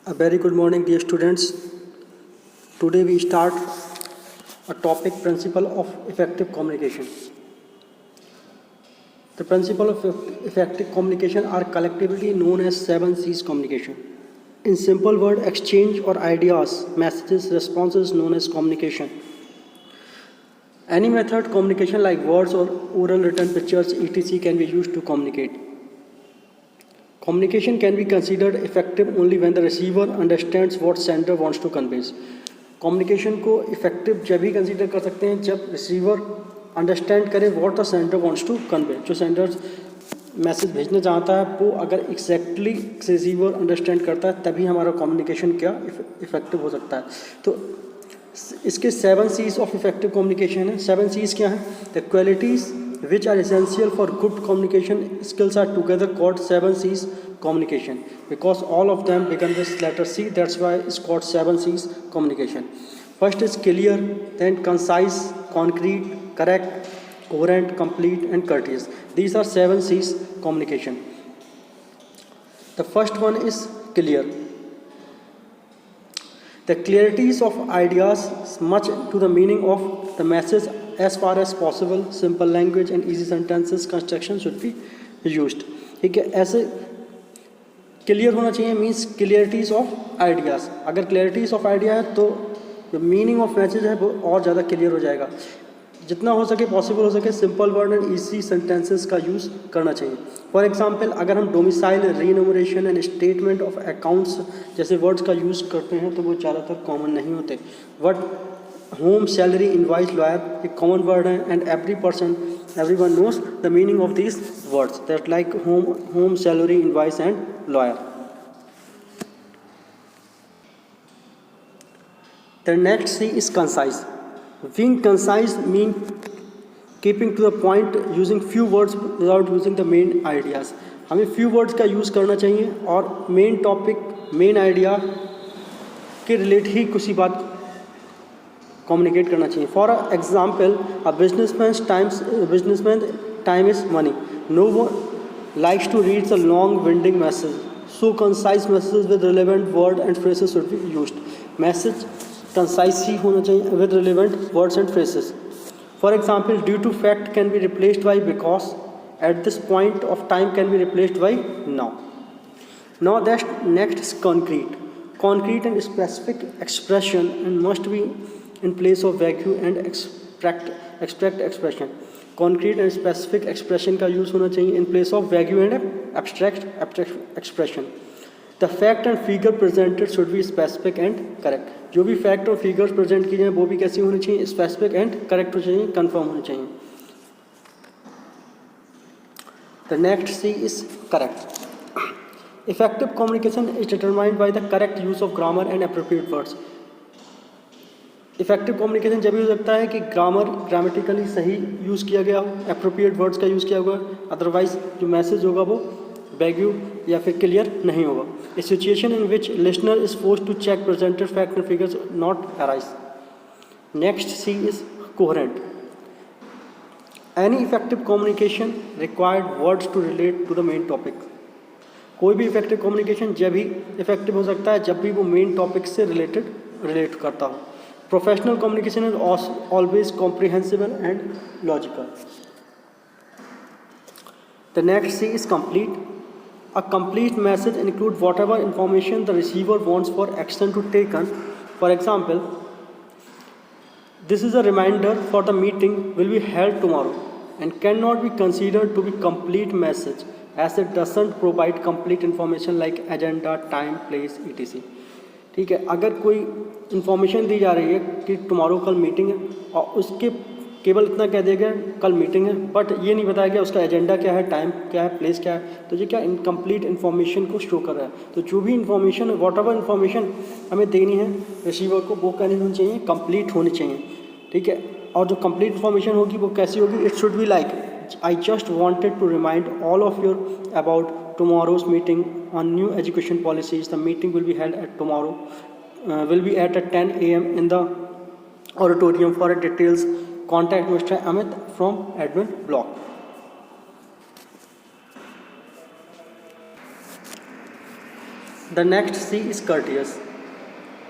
A very good morning, dear students. Today we start a topic, principle of effective communication. The principle of effective communication are collectively known as 7 C's communication. In simple word, exchange or ideas, messages, responses known as communication. Any method communication like words or oral, written, pictures, etc. can be used to communicate. Communication can be considered effective only when the receiver understands what sender wants to convey. Communication को effective जब ही consider कर सकते हैं जब receiver understand करे what the sender wants to convey. जो sender message भेजना चाहता है वो अगर exactly receiver understand करता है तभी हमारा communication क्या effective हो सकता है. तो इसके 7 C's of effective communication है. 7 C's क्या हैं? The qualities which are essential for good communication skills are together called 7 C's communication, because all of them begin with letter C. That's why it's called 7 C's communication. First is clear, then concise, concrete, correct, coherent, complete, and courteous. These are 7 C's communication. The first one is clear. The clarities of ideas much to the meaning of the message as far as possible. Simple language and easy sentences construction should be used. ठीक है, ऐसे clear होना चाहिए means क्लियरिटीज of ideas. अगर क्लियरिटीज of idea है तो जो meaning of message है वो और ज़्यादा क्लियर हो जाएगा. जितना हो सके पॉसिबल हो सके simple word and easy sentences का यूज़ करना चाहिए. फॉर एग्जांपल अगर हम domicile, remuneration and statement of accounts जैसे वर्ड्स का यूज़ करते हैं तो वो ज़्यादातर कॉमन नहीं होते. But home, salary, invoice, lawyer एक कॉमन वर्ड है and everyone knows the meaning of these words that like home, salary, invoice and lawyer. The next C is concise. Being concise means keeping to the point, using few words without using the main ideas. हमें few words का use करना चाहिए और main topic, main idea के relate ही कुछ ही बात communicate करना चाहिए. For example, a businessman time is money. No one likes to read a long winding message. So concise messages with relevant word and phrases should be used. Message concise ही होना चाहिए with relevant words and phrases. For example, due to fact can be replaced by because. At this point of time can be replaced by now. Now that next is concrete. Concrete and specific expression and must be in place of vague and abstract expression. Concrete and specific expression का use होना चाहिए in place of vague and abstract expression. The fact and figure presented should be specific and correct. जो भी fact और figures present की जाए वो भी कैसी होनी चाहिए? Specific and correct होनी चाहिए, confirm होनी चाहिए. The next C is correct. Effective communication is determined by the correct use of grammar and appropriate words. Effective communication जब भी हो सकता है कि ग्रामेटिकली सही यूज़ किया गया हो, अप्रोप्रिएट वर्ड्स का यूज़ किया हुआ, अदरवाइज जो मैसेज होगा वो वैग्यू या फिर क्लियर नहीं होगा. A situation in which listener is forced to check presented fact and figures not arise. Next C is coherent. Any effective communication required words to relate to the main topic. कोई भी effective communication जब भी effective हो सकता है जब भी वो मेन टॉपिक से रिलेट करता हो. Professional communication is always comprehensible and logical. The next C is complete. A complete message includes whatever information the receiver wants for action to taken. For example, this is a reminder for the meeting will be held tomorrow and cannot be considered to be complete message as it doesn't provide complete information like agenda, time, place, etc. ठीक है, अगर कोई information दी जा रही है कि tomorrow कल meeting है और उसके केवल इतना कह दिया गया कल मीटिंग है बट ये नहीं बताया गया उसका एजेंडा क्या है, टाइम क्या है, प्लेस क्या है, तो ये क्या इनकम्प्लीट इन्फॉर्मेशन को शो कर रहा है. तो जो भी इन्फॉर्मेशन है वॉट एवर इन्फॉर्मेशन हमें देनी है रिसीवर को वो कहनी होनी चाहिए, कंप्लीट होनी चाहिए. ठीक है, और जो कंप्लीट इन्फॉर्मेशन होगी वो कैसी होगी? It should be like I just wanted to remind all of you about tomorrow's meeting on new education policies. The meeting will be held at tomorrow. Will be at 10 a.m. in the auditorium. For details, contact Mr. Amit from admin block. The next C is courteous.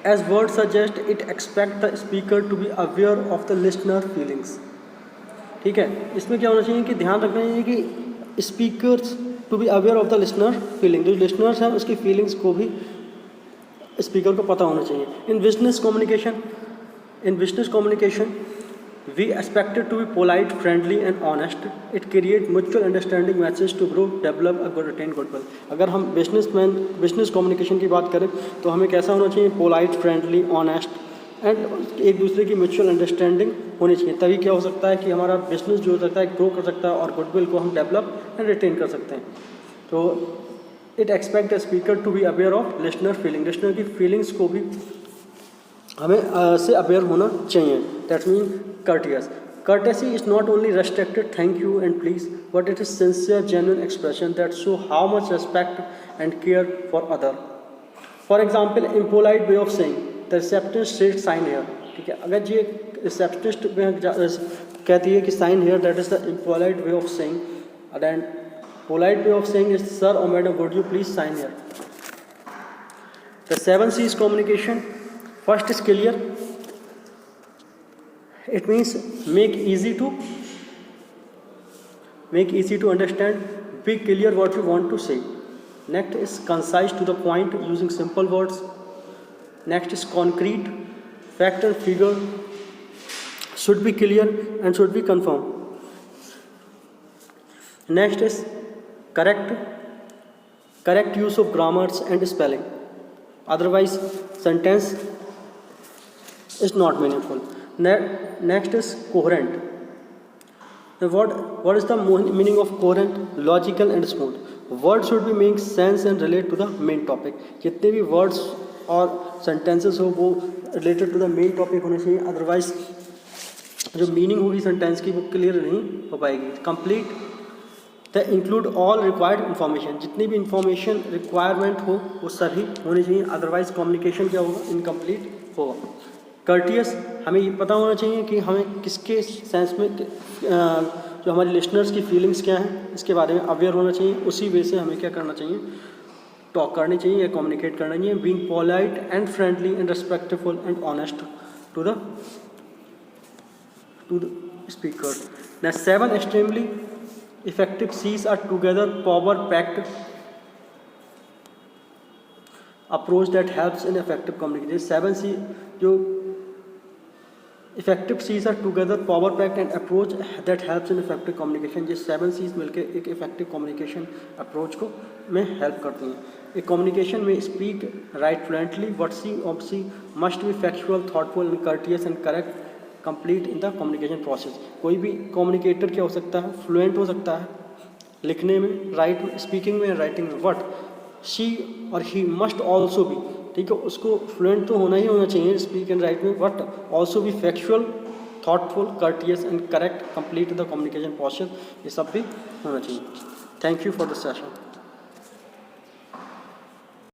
As word suggest, it expect the speaker to be aware of the listener feelings. ठीक है, इसमें क्या होना चाहिए कि ध्यान रखना चाहिए कि speakers to be aware of the listener feeling, जो लिसनर्स हैं उसकी फीलिंग्स को भी स्पीकर को पता होना चाहिए. In business communication we expected to be polite, friendly and honest. It create mutual understanding message to grow, develop a good attain goodwill. अगर हम बिजनेस कम्युनिकेशन की बात करें तो हमें कैसा होना चाहिए? पोलाइट, फ्रेंडली, ऑनेस्ट एंड एक दूसरे की म्यूचुअल अंडरस्टैंडिंग होनी चाहिए. तभी क्या हो सकता है कि हमारा बिजनेस जो हो सकता है ग्रो कर सकता है और गुडविल को हम डेवलप एंड रिटेन कर सकते हैं. तो it expect the speaker to be aware of listener feeling. Listener की फीलिंग्स को भी हमें से अवेयर होना चाहिए. That's mean courteous. Courtesy is not only restricted thank you and please, but it is sincere, genuine expression that show how much respect and care for other. For example, impolite way of saying the receptionist said sign here. ठीक है, अगर ये receptionist कहती है कि sign here, that is the impolite way of saying. Then polite way of saying is sir or madam would you please sign here. The 7 C's communication. First is clear. It means make easy to understand. Be clear what you want to say. Next is concise, to the point, using simple words. Next is concrete. Fact and figure should be clear and should be confirmed. Next is correct use of grammars and spelling. Otherwise sentence is not meaningful. Next is coherent. What is the meaning of coherent? Logical and smooth. Words should be make sense and relate to the main topic. जितने भी words और sentences हो वो related to the main topic होने चाहिए. Otherwise जो meaning होगी sentence की वो clear नहीं हो पाएगी. Complete. The include all required information. जितनी भी information requirement हो वो सभी होनी चाहिए. Otherwise communication क्या होगा? Incomplete होगा. कर्टियस, हमें ये पता होना चाहिए कि हमें किसके सेंस में जो हमारे लिसनर्स की फीलिंग्स क्या हैं इसके बारे में अवेयर होना चाहिए. उसी वे से हमें क्या करना चाहिए? टॉक करनी चाहिए या कम्युनिकेट करना चाहिए. Being polite and friendly and respectful and honest to the speaker. Next 7 extremely effective C's are together power packed approach that helps in effective communication. 7 C जो effective C's are together power packed and approach that helps in effective communication. ये 7 C's मिलकर एक effective communication approach को में help करती हैं. एक communication में speak write fluently, what C of C must be factual, thoughtful and courteous and correct complete in the communication process. कोई भी कम्युनिकेटर क्या हो सकता है? फ्लुएंट हो सकता है लिखने में, राइट स्पीकिंग में, राइटिंग में. बट शी और ही मस्ट ऑल्सो बी, ठीक है, उसको फ्लुएंट तो होना ही होना चाहिए स्पीक एंड राइट में, बट ऑल्सो भी factual, thoughtful, courteous and correct complete the communication process. ये सब भी होना चाहिए. Thank you for the session.